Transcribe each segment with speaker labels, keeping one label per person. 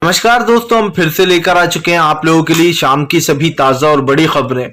Speaker 1: नमस्कार दोस्तों, हम फिर से लेकर आ चुके हैं आप लोगों के लिए शाम की सभी ताजा और बड़ी खबरें।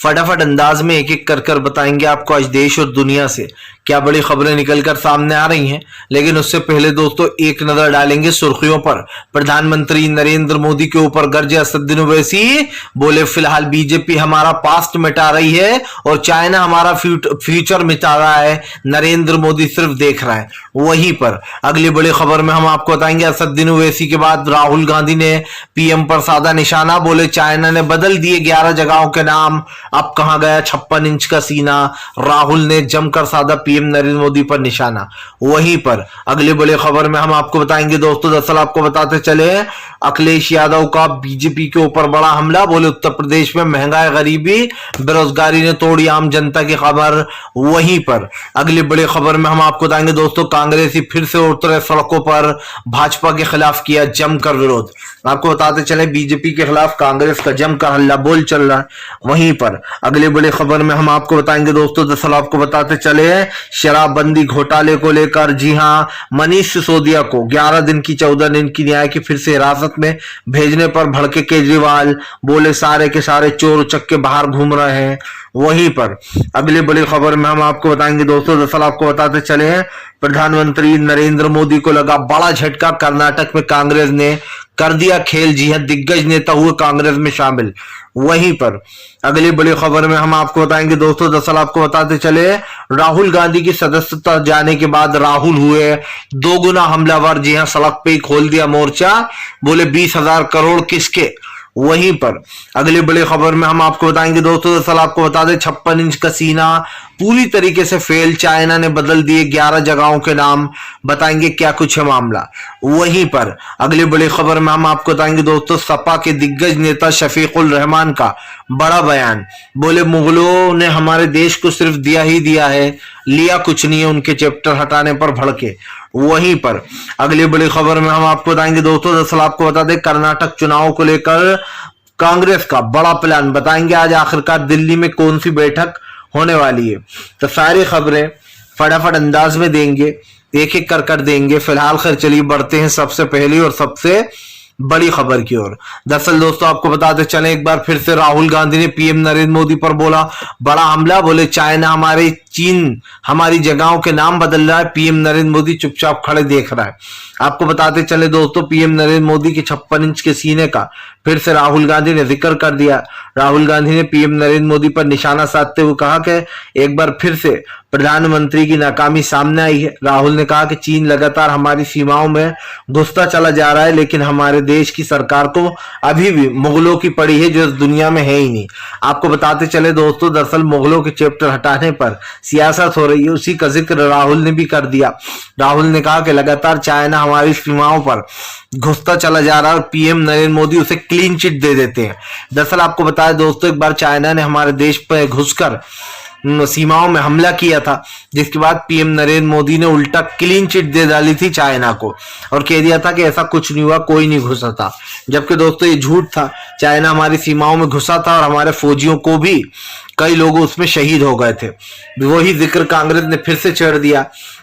Speaker 1: फटाफट अंदाज में एक एक कर बताएंगे आपको आज देश और दुनिया से क्या बड़ी खबरें निकलकर सामने आ रही हैं। लेकिन उससे पहले दोस्तों एक नजर डालेंगे सुर्खियों पर। प्रधानमंत्री नरेंद्र मोदी के ऊपर गरजे असदुद्दीन ओवैसी, बोले फिलहाल बीजेपी हमारा पास्ट मिटा रही है और चाइना हमारा फ्यूचर मिटा रहा है, नरेंद्र मोदी सिर्फ देख रहा है। वहीं पर अगली बड़ी खबर में हम आपको बताएंगे असदुद्दीन ओवैसी के बाद राहुल गांधी ने पीएम पर साधा निशाना, बोले चाइना ने बदल दिए 11 जगहों के नाम, अब कहां गया 56 इंच का सीना। राहुल ने जमकर साधा पीएम नरेंद्र मोदी पर निशाना। वहीं पर अगली बड़ी खबर में हम आपको बताएंगे दोस्तों, दरअसल आपको बताते चले अखिलेश यादव का बीजेपी के ऊपर बड़ा हमला, बोले उत्तर प्रदेश में महंगाई, गरीबी, बेरोजगारी ने तोड़ी आम जनता की खबर। वहीं पर अगली बड़ी खबर में हम आपको बताएंगे दोस्तों, कांग्रेसी फिर से उतरे सड़कों पर, भाजपा के खिलाफ किया जमकर विरोध। आपको बताते चले बीजेपी के खिलाफ कांग्रेस का जमकर हल्ला बोल चल रहा है। वहीं पर अगली बड़ी खबर में हम आपको बताएंगे दोस्तों, दरअसल आपको बताते चले शराबबंदी घोटाले को लेकर, जी हां, मनीष सिसोदिया को 11 दिन की 14 दिन की न्याय की फिर से हिरासत में भेजने पर भड़के केजरीवाल, बोले सारे के सारे चोर उचक्के बाहर घूम रहे हैं। वहीं पर अगली बड़ी खबर में हम आपको बताएंगे दोस्तों, दरअसल आपको बताते चले प्रधानमंत्री नरेंद्र मोदी को लगा बड़ा झटका, कर्नाटक में कांग्रेस ने कर दिया खेल, जी हां, दिग्गज नेता हुए कांग्रेस में शामिल। वहीं पर अगली बड़ी खबर में हम आपको बताएंगे दोस्तों, दरअसल आपको बताते चले राहुल गांधी की सदस्यता जाने के बाद राहुल हुए दोगुना हमलावर, जी हां, सड़क पे ही खोल दिया मोर्चा, बोले 20,000 करोड़ किसके। वहीं पर अगली बड़ी खबर में हम आपको बताएंगे दोस्तों, दरअसल आपको बता दें 56 इंच का सीना पूरी तरीके से फेल, चाइना ने बदल दिए 11 जगहों के नाम, बताएंगे क्या कुछ है मामला। वहीं पर अगली बड़ी खबर में हम आपको बताएंगे दोस्तों, सपा के दिग्गज नेता शफीकुल रहमान का बड़ा बयान, बोले मुगलों ने हमारे देश को सिर्फ दिया ही दिया है, लिया कुछ नहीं है, उनके चैप्टर हटाने पर भड़के। वहीं पर अगली बड़ी खबर में हम आपको बताएंगे दोस्तों, दरअसल आपको बता दें कर्नाटक चुनाव को लेकर कांग्रेस का बड़ा प्लान, बताएंगे आज आखिरकार दिल्ली में कौन सी बैठक होने वाली है। तो सारी खबरें फटाफट अंदाज में देंगे, एक एक कर देंगे। फिलहाल खैर चलिए बढ़ते हैं सबसे पहली और सबसे बड़ी खबर की ओर। दरअसल दोस्तों आपको बताते चले एक बार फिर से राहुल गांधी ने पीएम नरेंद्र मोदी पर बोला बड़ा हमला, बोले चाइना चीन हमारी जगहों के नाम बदल रहा है, पीएम नरेंद्र मोदी चुपचाप खड़े देख रहा है। आपको बताते चले दोस्तों, पीएम नरेंद्र मोदी के 56 इंच के सीने का फिर से राहुल गांधी ने जिक्र कर दिया। राहुल गांधी ने पीएम नरेंद्र मोदी पर निशाना साधते हुए कहा कि एक बार फिर से प्रधानमंत्री की नाकामी सामने आई है। राहुल ने कहा कि चीन लगातार हमारी सीमाओं में घुसता चला जा रहा है, लेकिन हमारे देश की सरकार को अभी भी मुगलों की पड़ी है जो इस दुनिया में है ही नहीं। आपको बताते चले दोस्तों, दरअसल मुगलों के चैप्टर हटाने पर सियासत हो रही है, उसी का जिक्र राहुल ने भी कर दिया। राहुल ने कहा कि लगातार चाइना हमारी सीमाओं पर घुसता चला जा रहा है और पीएम नरेंद्र मोदी उसे क्लीन चिट दे देते हैं। दरअसल आपको बताया दोस्तों, एक बार चाइना ने हमारे देश पर घुसकर सीमाओं में हमला किया था, जिसके बाद पीएम नरेंद्र मोदी ने उल्टा क्लीन चिट दे डाली थी चाइना को और कह दिया था कि ऐसा कुछ नहीं हुआ, कोई नहीं घुसा था। जबकि दोस्तों ये झूठ था, चाइना हमारी सीमाओं में घुसा था और हमारे फौजियों को भी कई लोग उसमें शहीद हो गए थे। वही जिक्र कांग्रेस ने फिर से छेड़ दिया।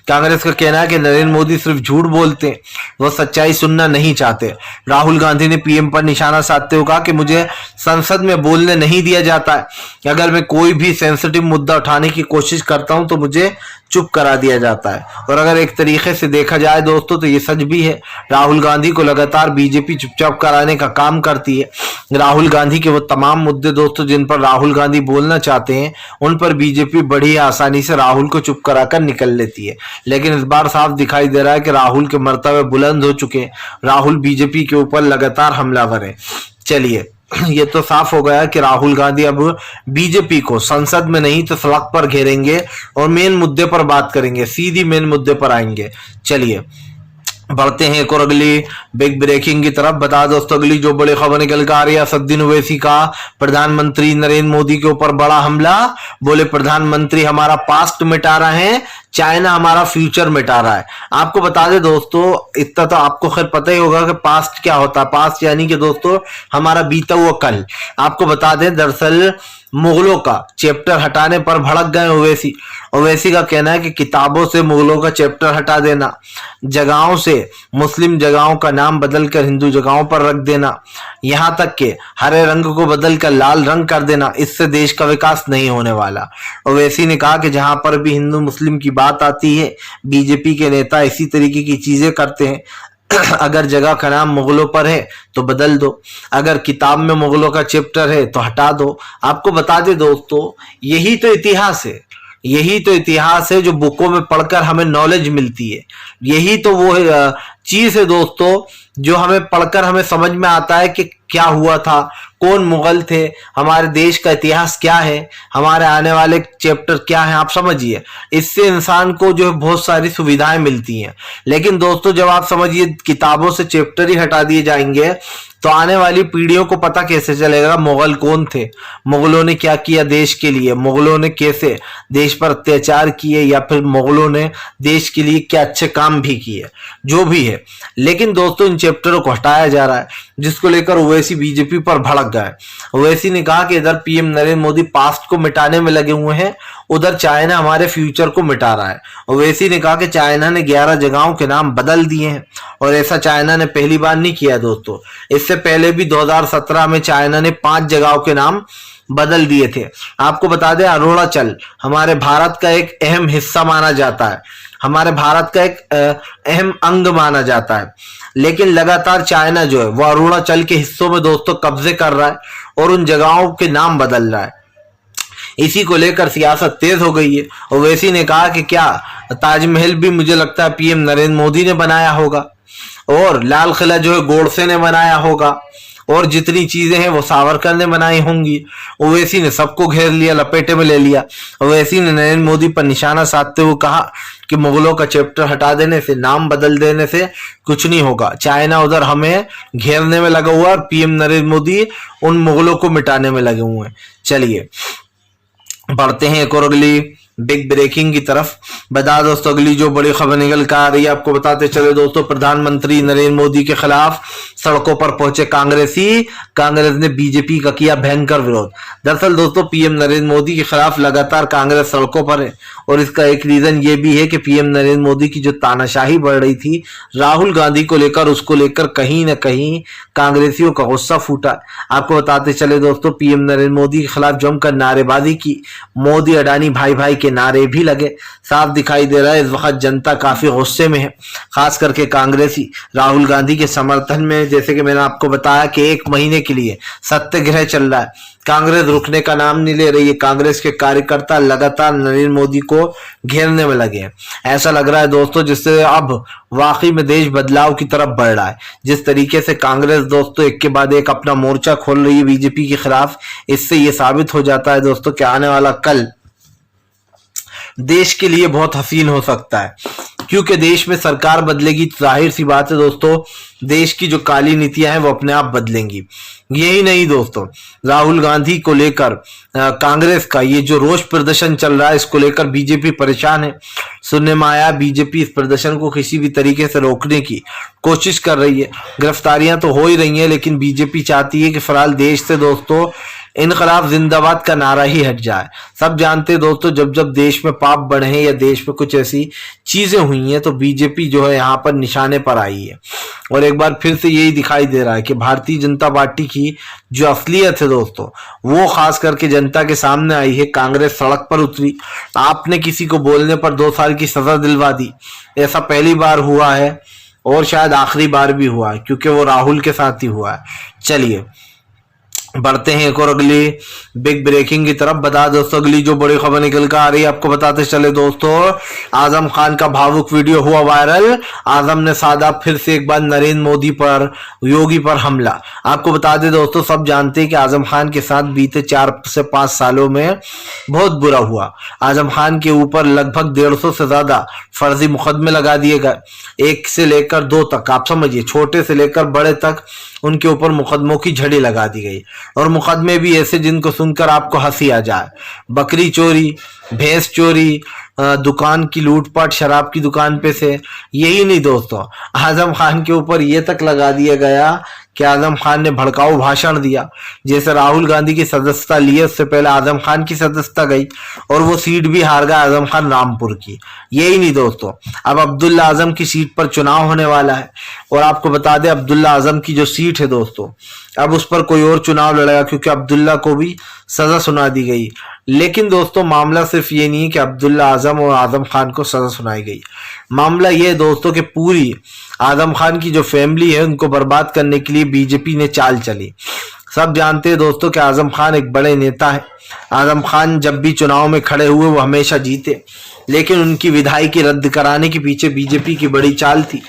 Speaker 1: कांग्रेस का कहना है कि नरेंद्र मोदी सिर्फ झूठ बोलते हैं, वो सच्चाई सुनना नहीं चाहते। राहुल गांधी ने पीएम पर निशाना साधते हुए कहा कि मुझे संसद में बोलने नहीं दिया जाता है, अगर मैं कोई भी सेंसिटिव मुद्दा उठाने की कोशिश करता हूं तो मुझे चुप करा दिया जाता है। और अगर एक तरीके से देखा जाए दोस्तों तो ये सच भी है, राहुल गांधी को लगातार बीजेपी चुपचाप कराने का काम करती है। राहुल गांधी के वो तमाम मुद्दे दोस्तों जिन पर राहुल गांधी बोलना चाहते हैं, उन पर बीजेपी बड़ी आसानी से राहुल को चुप कराकर निकल लेती है। लेकिन इस बार साफ दिखाई दे रहा है कि राहुल के मर्तबे बुलंद हो चुके हैं, राहुल बीजेपी के ऊपर लगातार हमलावर है। चलिए ये तो साफ हो गया कि राहुल गांधी अब बीजेपी को संसद में नहीं तो सड़क पर घेरेंगे और मेन मुद्दे पर बात करेंगे, सीधी मेन मुद्दे पर आएंगे। चलिए बढ़ते हैं एक और अगली बिग ब्रेकिंग की तरफ। बता दोस्तों अगली जो बड़ी खबर निकल कर आ रही है, असदुद्दीन ओवैसी का प्रधानमंत्री नरेंद्र मोदी के ऊपर बड़ा हमला, बोले प्रधानमंत्री हमारा पास्ट मिटा रहे हैं, चाइना हमारा फ्यूचर मिटा रहा है। आपको बता दें दोस्तों, इतना तो आपको खैर पता ही होगा कि पास्ट क्या होता है। पास्ट यानी कि दोस्तों हमारा बीता हुआ कल। आपको बता दें, दरअसल मुगलों का चैप्टर हटाने पर भड़क गए ओवैसी। ओवैसी का कहना है कि किताबों से मुगलों का चैप्टर हटा देना, जगहों से मुस्लिम जगहों का नाम बदलकर हिंदू जगहों पर रख देना, यहां तक कि हरे रंग को बदलकर लाल रंग कर देना, इससे देश का विकास नहीं होने वाला। ओवैसी ने कहा कि जहां पर भी हिंदू मुस्लिम की बात आती है, बीजेपी के नेता इसी तरीके की चीजें करते हैं। अगर जगह का नाम मुगलों पर है तो बदल दो, अगर किताब में मुगलों का चैप्टर है तो हटा दो। आपको बता दे दोस्तों, यही तो इतिहास है, यही तो इतिहास है जो बुकों में पढ़कर हमें नॉलेज मिलती है। यही तो वो चीज है दोस्तों जो हमें पढ़कर हमें समझ में आता है कि क्या हुआ था, कौन मुगल थे, हमारे देश का इतिहास क्या है, हमारे आने वाले चैप्टर क्या है। आप समझिए, इससे इंसान को जो है बहुत सारी सुविधाएं मिलती हैं। लेकिन दोस्तों जब आप समझिए किताबों से चैप्टर ही हटा दिए जाएंगे तो आने वाली पीढ़ियों को पता कैसे चलेगा मुगल कौन थे, मुगलों ने क्या किया देश के लिए, मुगलों ने कैसे देश पर अत्याचार किए, या फिर मुगलों ने देश के लिए क्या अच्छे काम भी किए, जो भी है। लेकिन दोस्तों इन चैप्टरों को हटाया जा रहा है, जिसको लेकर ओवैसी बीजेपी पर भड़क गए। ओवैसी ने कहा कि इधर पीएम नरेंद्र मोदी पास्ट को मिटाने में लगे हुए हैं, उधर चाइना हमारे फ्यूचर को मिटा रहा है। ओवैसी ने कहा कि चाइना ने 11 जगहों के नाम बदल दिए हैं, और ऐसा चाइना ने पहली बार नहीं किया दोस्तों। इससे पहले भी 2017 में चाइना ने 5 जगहों के नाम बदल दिए थे। आपको बता दें, अरुणाचल हमारे भारत का एक अहम हिस्सा माना जाता है, हमारे भारत का एक अहम अंग माना जाता है। लेकिन लगातार चाइना जो है वो अरुणाचल के हिस्सों में दोस्तों कब्जे कर रहा है और उन जगहों के नाम बदल रहा है। इसी को लेकर सियासत तेज हो गई है। ओवैसी ने कहा कि क्या ताजमहल भी मुझे लगता है पीएम नरेंद्र मोदी ने बनाया होगा, और लाल किला जो है गोडसे ने बनाया होगा, और जितनी चीजें हैं वो सावरकर ने बनाई होंगी। ओवैसी ने सबको घेर लिया, लपेटे में ले लिया। ओवैसी ने नरेंद्र मोदी पर निशाना साधते हुए कहा कि मुगलों का चैप्टर हटा देने से, नाम बदल देने से कुछ नहीं होगा। चाइना उधर हमें घेरने में लगा हुआ और पीएम नरेंद्र मोदी उन मुगलों को मिटाने में लगे हुए हैं। चलिए बढ़ते हैं एक और अगली बिग ब्रेकिंग की तरफ। बता दोस्तों अगली जो बड़ी खबर निकल कर आ रही है, आपको बताते चले दोस्तों, प्रधानमंत्री नरेंद्र मोदी के खिलाफ सड़कों पर पहुंचे कांग्रेसी। कांग्रेस ने बीजेपी का किया भयंकर विरोध। दरअसल दोस्तों पीएम नरेंद्र मोदी के खिलाफ लगातार कांग्रेस सड़कों पर है, और इसका एक रीजन ये भी है कि पीएम नरेंद्र मोदी की जो तानाशाही बढ़ रही थी राहुल गांधी को लेकर, उसको लेकर कहीं ना कहीं कांग्रेसियों का गुस्सा फूटा। आपको बताते चले दोस्तों, पीएम नरेंद्र मोदी के खिलाफ जमकर नारेबाजी की, मोदी अडानी भाई भाई के नारे भी लगे। साफ दिखाई दे रहा है इस वक्त जनता काफी गुस्से में है, खास करके कांग्रेसी राहुल गांधी के समर्थन में। जैसे कि मैंने आपको बताया कि 1 महीने के लिए सत्याग्रह चल रहा है, कांग्रेस रुकने का नाम नहीं ले रही है। कांग्रेस के कार्यकर्ता लगातार नरेंद्र मोदी को घेरने में लगे हैं। ऐसा लग रहा है दोस्तों जिससे अब वाकई में देश बदलाव की तरफ बढ़ रहा है। जिस तरीके से कांग्रेस दोस्तों एक के बाद एक अपना मोर्चा खोल रही है बीजेपी के खिलाफ, इससे ये साबित हो जाता है दोस्तों कि आने वाला कल देश के लिए बहुत हसीन हो सकता है। क्योंकि देश में सरकार बदलेगी, जाहिर सी बात है दोस्तों देश की जो काली नीतियां हैं वो अपने आप बदलेंगी। यही नहीं दोस्तों, राहुल गांधी को लेकर कांग्रेस का ये जो रोष प्रदर्शन चल रहा है, इसको लेकर बीजेपी परेशान है। सुनने में आया बीजेपी इस प्रदर्शन को किसी भी तरीके से रोकने की कोशिश कर रही है। गिरफ्तारियां तो हो ही रही हैं, लेकिन बीजेपी चाहती है कि फिलहाल देश से दोस्तों इनकलाब जिंदाबाद का नारा ही हट जाए। सब जानते हैं दोस्तों, जब जब देश में पाप बढ़े हैं या देश में कुछ ऐसी चीजें हुई हैं तो बीजेपी जो है यहाँ पर निशाने पर आई है। और एक बार फिर से यही दिखाई दे रहा है कि भारतीय जनता पार्टी की जो असलियत है दोस्तों वो खास करके जनता के सामने आई है। कांग्रेस सड़क पर उतरी, आपने किसी को बोलने पर 2 साल की सजा दिलवा दी। ऐसा पहली बार हुआ है और शायद आखिरी बार भी हुआ है, क्योंकि वो राहुल के साथ ही हुआ है। चलिए बढ़ते हैं एक और अगली बिग ब्रेकिंग की तरफ। बता दोस्तों अगली जो बड़ी खबर निकल कर आ रही है, आपको बताते चले दोस्तों, आजम खान का भावुक वीडियो हुआ वायरल। आजम ने साधा फिर से एक बार नरेंद्र मोदी पर, योगी पर हमला। आपको बता दें दोस्तों, सब जानते हैं कि आजम खान के साथ बीते 4 से 5 सालों में बहुत बुरा हुआ। आजम खान के ऊपर लगभग 150 से ज्यादा फर्जी मुकदमे लगा दिए गए, 1 से लेकर 2 तक। आप समझिए, छोटे से लेकर बड़े तक उनके ऊपर मुकदमों की झड़ी लगा दी गई। और मुकदमे भी ऐसे जिनको सुनकर आपको हंसी आ जाए। बकरी चोरी, भैंस चोरी, दुकान की लूटपाट शराब की दुकान पे से। यही नहीं दोस्तों, आजम खान के ऊपर ये तक लगा दिया गया कि आजम खान ने भड़काऊ भाषण दिया। जैसे राहुल गांधी की सदस्यता लिए उससे पहले आजम खान की सदस्यता गई और वो सीट भी हार गया आजम खान रामपुर की। यही नहीं दोस्तों, अब अब्दुल्ला आजम की सीट पर चुनाव होने वाला है और आपको बता दें अब्दुल्ला आजम की जो सीट है दोस्तों, अब उस पर कोई और चुनाव लड़ेगा क्योंकि अब्दुल्ला को भी सजा सुना दी गई। लेकिन दोस्तों मामला सिर्फ ये नहीं है कि अब्दुल्ला आजम और आजम खान को सजा सुनाई गई। मामला ये दोस्तों कि पूरी आजम खान की जो फैमिली है उनको बर्बाद करने के लिए बीजेपी ने चाल चली। सब जानते हैं दोस्तों कि आजम खान एक बड़े नेता है। आजम खान जब भी चुनाव में खड़े हुए वो हमेशा जीते, लेकिन उनकी विधायकी रद्द कराने के पीछे बीजेपी की बड़ी चाल थी।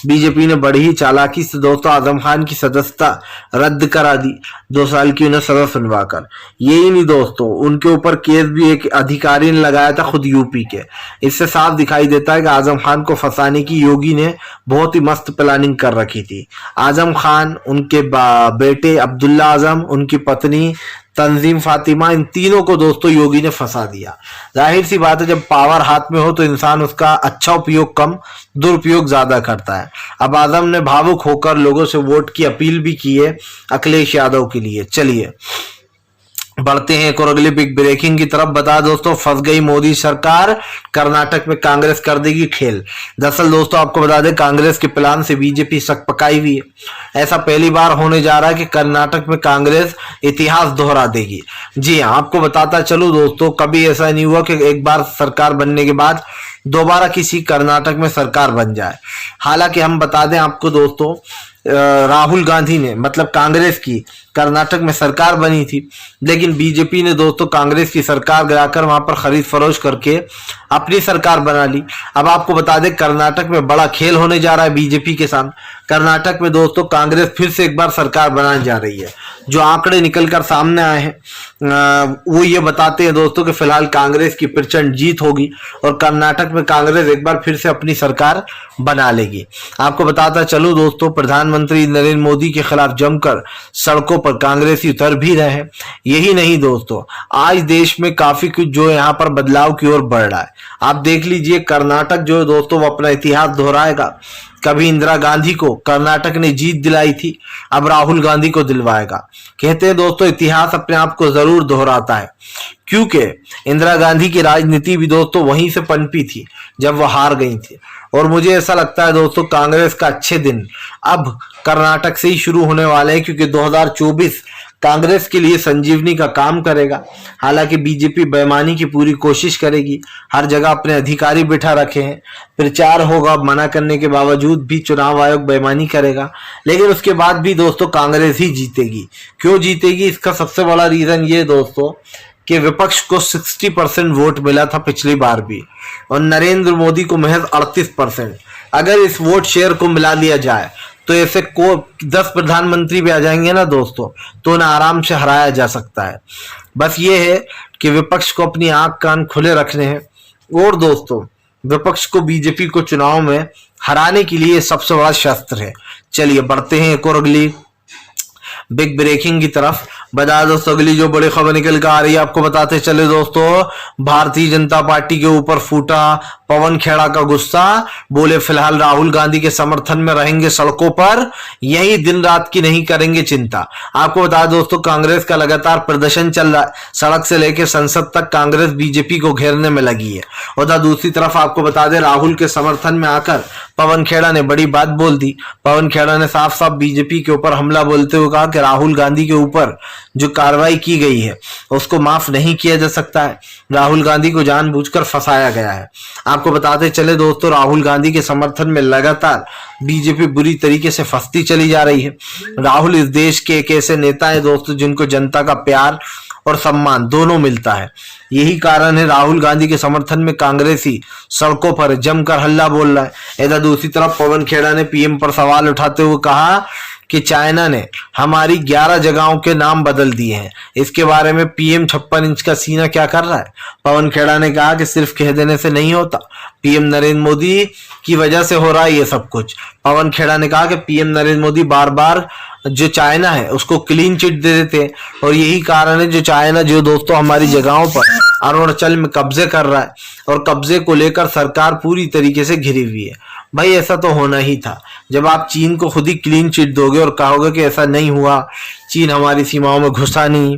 Speaker 1: बीजेपी ने बड़ी ही चालाकी से दोस्तों आजम खान की सदस्यता रद्द करा दी 2 साल की उन्हें सजा सुनवाकर। यही नहीं दोस्तों, उनके ऊपर केस भी एक अधिकारी ने लगाया था खुद यूपी के। इससे साफ दिखाई देता है कि आजम खान को फंसाने की योगी ने बहुत ही मस्त प्लानिंग कर रखी थी। आजम खान, उनके बेटे अब्दुल्ला आजम, उनकी पत्नी तंजीम फातिमा, इन तीनों को दोस्तों योगी ने फंसा दिया। जाहिर सी बात है जब पावर हाथ में हो तो इंसान उसका अच्छा उपयोग कम, दुरुपयोग ज्यादा करता है। अब आजम ने भावुक होकर लोगों से वोट की अपील भी की है अखिलेश यादव के लिए। चलिए बढ़ते हैं एक और अगली बिग ब्रेकिंग की तरफ। बता दोस्तों, फंस गई मोदी सरकार, कर्नाटक में कांग्रेस कर देगी खेल। दरअसल दोस्तों आपको बता दें कांग्रेस के प्लान से बीजेपी शक पकाई हुई है। ऐसा पहली बार होने जा रहा है कि कर्नाटक में कांग्रेस इतिहास दोहरा देगी। जी हाँ, आपको बताता चलूं दोस्तों, कभी ऐसा नहीं हुआ कि एक बार सरकार बनने के बाद दोबारा किसी कर्नाटक में सरकार बन जाए। हालांकि हम बता दें आपको दोस्तों, राहुल गांधी ने मतलब कांग्रेस की कर्नाटक में सरकार बनी थी, लेकिन बीजेपी ने दोस्तों कांग्रेस की सरकार गिराकर वहां पर खरीद फरोख्त करके अपनी सरकार बना ली। अब आपको बता दें कर्नाटक में बड़ा खेल होने जा रहा है बीजेपी के साथ। कर्नाटक में दोस्तों कांग्रेस फिर से एक बार सरकार बनाने जा रही है। जो आंकड़े निकलकर सामने आए हैं वो ये बताते हैं दोस्तों कि फिलहाल कांग्रेस की प्रचंड जीत होगी और कर्नाटक में कांग्रेस एक बार फिर से अपनी सरकार बना लेगी। आपको बताता चलूं दोस्तों, प्रधानमंत्री नरेंद्र मोदी के खिलाफ जमकर सड़कों पर कांग्रेसी उतर भी रहे हैं। यही नहीं दोस्तों, आज देश में काफी कुछ जो यहाँ पर बदलाव की ओर बढ़ रहा है। आप देख लीजिए कर्नाटक जो है दोस्तों वो अपना इतिहास दोहराएगा। कभी इंदिरा गांधी को कर्नाटक ने जीत दिलाई थी, अब राहुल गांधी को दिलवाएगा। कहते हैं दोस्तों इतिहास अपने आप को जरूर दोहराता है, क्योंकि इंदिरा गांधी की राजनीति भी दोस्तों वहीं से पनपी थी जब वो हार गई थी। और मुझे ऐसा लगता है दोस्तों कांग्रेस का अच्छे दिन अब कर्नाटक से ही शुरू होने वाले हैं, क्योंकि 2024 कांग्रेस के लिए संजीवनी का काम करेगा। हालांकि बीजेपी बेईमानी की पूरी कोशिश करेगी, हर जगह अपने अधिकारी बिठा रखे हैं, प्रचार होगा, मना करने के बावजूद भी चुनाव आयोग बेईमानी करेगा। लेकिन उसके बाद भी दोस्तों कांग्रेस ही जीतेगी। क्यों जीतेगी? इसका सबसे बड़ा रीजन ये दोस्तों कि विपक्ष को 60% वोट मिला था पिछली बार भी और नरेंद्र मोदी को महज 38%। अगर इस वोट शेयर को मिला लिया जाए तो ऐसे को 10 प्रधानमंत्री भी आ जाएंगे ना दोस्तों, तो उन्हें आराम से हराया जा सकता है। बस ये है कि विपक्ष को अपनी आंख कान खुले रखने हैं और दोस्तों विपक्ष को बीजेपी को चुनाव में हराने के लिए सबसे बड़ा शस्त्र है। चलिए बढ़ते हैं एक और अगली बिग ब्रेकिंग की तरफ। बता दोस्तों अगली जो बड़ी खबर निकल कर आ रही है आपको बताते चले दोस्तों, भारतीय जनता पार्टी के ऊपर फूटा पवन खेड़ा का गुस्सा। बोले फिलहाल राहुल गांधी के समर्थन में रहेंगे सड़कों पर, यही दिन रात की नहीं करेंगे चिंता। आपको बता दोस्तों कांग्रेस का लगातार प्रदर्शन चल रहा है, सड़क से लेकर संसद तक कांग्रेस बीजेपी को घेरने में लगी है। उधर दूसरी तरफ आपको बता दें राहुल के समर्थन में आकर पवन खेड़ा ने बड़ी बात बोल दी। पवन खेड़ा ने साफ साफ बीजेपी के ऊपर हमला बोलते हुए कहा कि राहुल गांधी के ऊपर जो कार्रवाई की गई है उसको माफ नहीं किया जा सकता है, राहुल गांधी को जानबूझकर फंसाया गया है। आपको बताते चले दोस्तों राहुल गांधी के समर्थन में लगातार बीजेपी बुरी तरीके से फंसती चली जा रही है। राहुल इस देश के एक ऐसे नेता है दोस्तों जिनको जनता का प्यार और सम्मान दोनों मिलता है। यही कारण है राहुल गांधी के समर्थन में कांग्रेसी सड़कों पर जमकर हल्ला बोल रहा है। इधर दूसरी तरफ पवन खेड़ा ने पीएम पर सवाल उठाते हुए कहा कि चाइना ने हमारी 11 जगहों के नाम बदल दिए हैं। इसके बारे में पीएम 56 इंच का सीना क्या कर रहा है? पवन खेड़ा ने कहा कि सिर्फ कह देने से नहीं होता, पीएम नरेंद्र मोदी की वजह से हो रहा है ये सब कुछ। पवन खेड़ा ने कहा कि पीएम नरेंद्र मोदी बार बार जो चाइना है उसको क्लीन चिट दे देते हैं और यही कारण है जो चाइना जो दोस्तों हमारी जगहों पर अरुणाचल में कब्जे कर रहा है और कब्जे को लेकर सरकार पूरी तरीके से घिरी हुई है। भाई ऐसा तो होना ही था। जब आप चीन को खुद ही क्लीन चिट दोगे और कहोगे कि ऐसा नहीं हुआ, चीन हमारी सीमाओं में घुसा नहीं,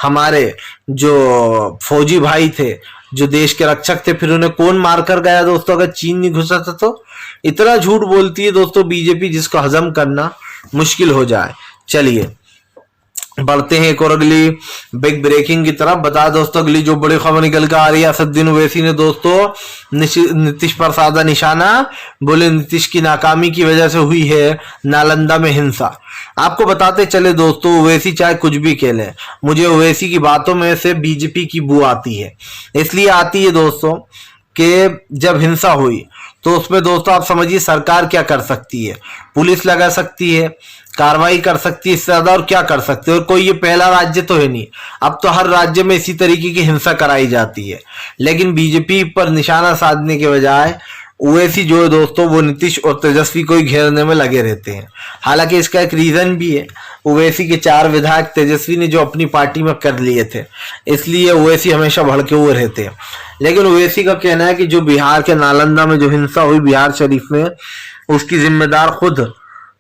Speaker 1: हमारे जो फौजी भाई थे जो देश के रक्षक थे फिर उन्हें कौन मार कर गया दोस्तों अगर चीन नहीं घुसा था? तो इतना झूठ बोलती है दोस्तों बीजेपी जिसको हजम करना मुश्किल हो जाए। चलिए बढ़ते हैं एक और अगली बिग ब्रेकिंग की तरफ। बता दोस्तों अगली जो बड़ी खबर निकल कर आ रही है, असदुद्दीन ओवैसी ने दोस्तों नीतीश पर साधा निशाना, बोले नीतीश की नाकामी की वजह से हुई है नालंदा में हिंसा। आपको बताते चले दोस्तों ओवैसी चाहे कुछ भी कह ले, मुझे ओवैसी की बातों में से बीजेपी की बू आती है। इसलिए आती है दोस्तों कि जब हिंसा हुई तो उसमें दोस्तों आप समझिए सरकार क्या कर सकती है, पुलिस लगा सकती है, कार्रवाई कर सकती है, इससे ज्यादा और क्या कर सकते हैं। और कोई ये पहला राज्य तो है नहीं, अब तो हर राज्य में इसी तरीके की हिंसा कराई जाती है। लेकिन बीजेपी पर निशाना साधने के बजाय ओवैसी जो है दोस्तों वो नीतीश और तेजस्वी को ही घेरने में लगे रहते हैं। हालांकि इसका एक रीजन भी है, ओवैसी के 4 विधायक तेजस्वी ने जो अपनी पार्टी में कर लिए थे, इसलिए ओवैसी हमेशा भड़के हुए रहते हैं। लेकिन ओवैसी का कहना है कि जो बिहार के नालंदा में जो हिंसा हुई बिहार शरीफ में, उसकी जिम्मेदार खुद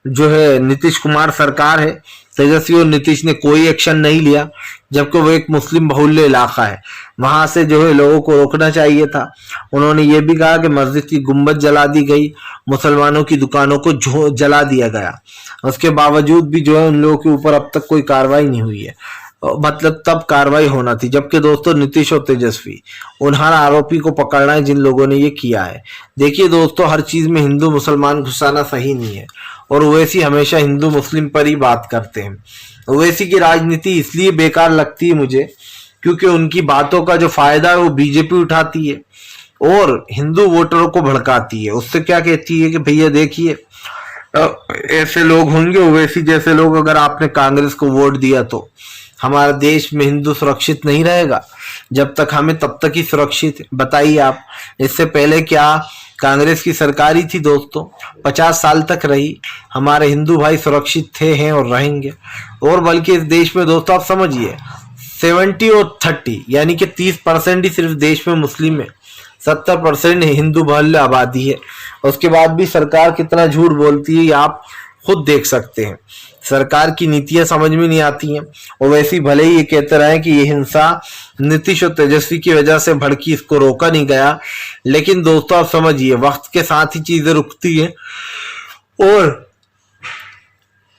Speaker 1: जो है नीतीश कुमार सरकार है। तेजस्वी और नीतीश ने कोई एक्शन नहीं लिया, जबकि वो एक मुस्लिम बहुल्य इलाका है, वहां से जो है लोगों को रोकना चाहिए था। उन्होंने ये भी कहा कि मस्जिद की गुंबद जला दी गई, मुसलमानों की दुकानों को जला दिया गया। उसके बावजूद भी जो है उन लोगों के ऊपर अब तक कोई कार्रवाई नहीं हुई है, मतलब तब कार्रवाई होना थी। जबकि दोस्तों नीतीश और तेजस्वी उन हर आरोपी को पकड़ना है जिन लोगों ने ये किया है। देखिए दोस्तों हर चीज में हिंदू मुसलमान घुसाना सही नहीं है और ओवैसी हमेशा हिंदू मुस्लिम पर ही बात करते हैं। ओवैसी की राजनीति इसलिए बेकार लगती है मुझे क्योंकि उनकी बातों का जो फायदा है वो बीजेपी उठाती है और हिंदू वोटरों को भड़काती है। उससे क्या कहती है कि भैया देखिए ऐसे लोग होंगे ओवैसी जैसे लोग, अगर आपने कांग्रेस को वोट दिया तो हमारा देश में हिंदू सुरक्षित नहीं रहेगा, जब तक हमें तब तक ही सुरक्षित। बताइए आप, इससे पहले क्या कांग्रेस की सरकार ही थी दोस्तों, 50 साल तक रही, हमारे हिंदू भाई सुरक्षित थे, हैं और रहेंगे। और बल्कि इस देश में दोस्तों आप समझिए 70 और 30 यानी कि 30% ही सिर्फ देश में मुस्लिम है, 70% हिंदू बहुल्य आबादी है। उसके बाद भी सरकार कितना झूठ बोलती है ये आप खुद देख सकते हैं। सरकार की नीतियां समझ में नहीं आती हैं। और वैसे भले ही ये कहते रहे कि ये हिंसा नीतीश और तेजस्वी की वजह से भड़की, इसको रोका नहीं गया, लेकिन दोस्तों आप समझिए वक्त के साथ ही चीजें रुकती है और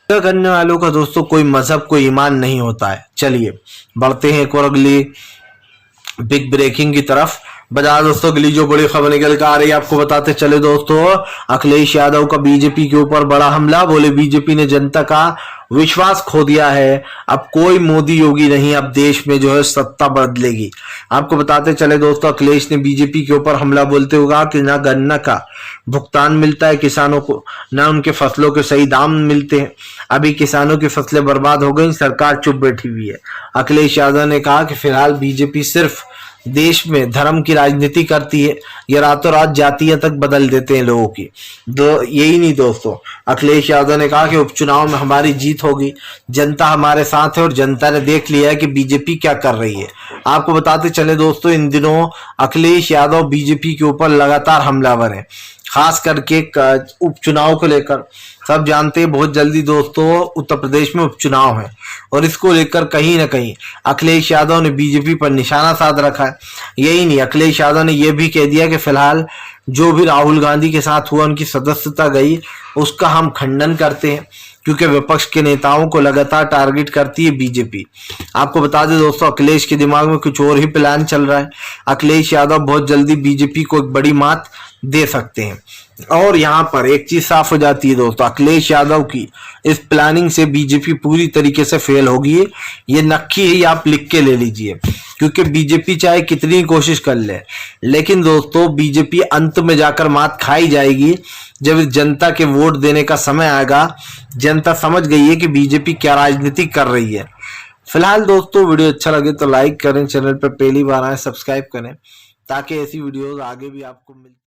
Speaker 1: करने वालों का दोस्तों कोई मजहब कोई ईमान नहीं होता है। चलिए बढ़ते हैं एक और अगली बिग ब्रेकिंग की तरफ। बता दोस्तों अगली जो बड़ी खबर निकल कर आ रही है आपको बताते चले दोस्तों, अखिलेश यादव का बीजेपी के ऊपर बड़ा हमला। बोले बीजेपी ने जनता का विश्वास खो दिया है, अब कोई मोदी योगी नहीं, अब देश में जो है सत्ता बदलेगी। आपको बताते चले दोस्तों अखिलेश ने बीजेपी के ऊपर हमला बोलते हुए कहा कि ना गन्ना का भुगतान मिलता है किसानों को, ना उनके फसलों के सही दाम मिलते हैं, अभी किसानों की फसलें बर्बाद हो गई, सरकार चुप बैठी हुई है। अखिलेश यादव ने कहा कि फिलहाल बीजेपी सिर्फ देश में धर्म की राजनीति करती है, ये रातों रात जातियां तक बदल देते हैं लोगों की। यही नहीं दोस्तों, अखिलेश यादव ने कहा कि उपचुनाव में हमारी जीत होगी, जनता हमारे साथ है और जनता ने देख लिया है कि बीजेपी क्या कर रही है। आपको बताते चले दोस्तों इन दिनों अखिलेश यादव बीजेपी के ऊपर लगातार हमलावर है, खास करके उपचुनाव को लेकर। सब जानते हैं बहुत जल्दी दोस्तों उत्तर प्रदेश में उपचुनाव है और इसको लेकर कहीं ना कहीं अखिलेश यादव ने बीजेपी पर निशाना साध रखा है। यही नहीं, अखिलेश यादव ने यह भी कह दिया कि फिलहाल जो भी राहुल गांधी के साथ हुआ, उनकी सदस्यता गई, उसका हम खंडन करते हैं क्योंकि विपक्ष के नेताओं को लगातार टारगेट करती है बीजेपी। आपको बता दें दोस्तों अखिलेश के दिमाग में कुछ और ही प्लान चल रहा है। अखिलेश यादव बहुत जल्दी बीजेपी को एक बड़ी मात दे सकते हैं। और यहाँ पर एक चीज साफ हो जाती है दोस्तों, अखिलेश यादव की इस प्लानिंग से बीजेपी पूरी तरीके से फेल होगी। ये नक्की है, ये आप लिख के ले लीजिए, क्योंकि बीजेपी चाहे कितनी कोशिश कर ले, लेकिन दोस्तों बीजेपी अंत में जाकर मात खाई जाएगी। जब जनता के वोट देने का समय आएगा, जनता समझ गई है कि बीजेपी क्या राजनीति कर रही है। फिलहाल दोस्तों वीडियो अच्छा लगे तो लाइक करें, चैनल पर पहली बार आए सब्सक्राइब करें, ताकि ऐसी वीडियोस आगे भी आपको मिल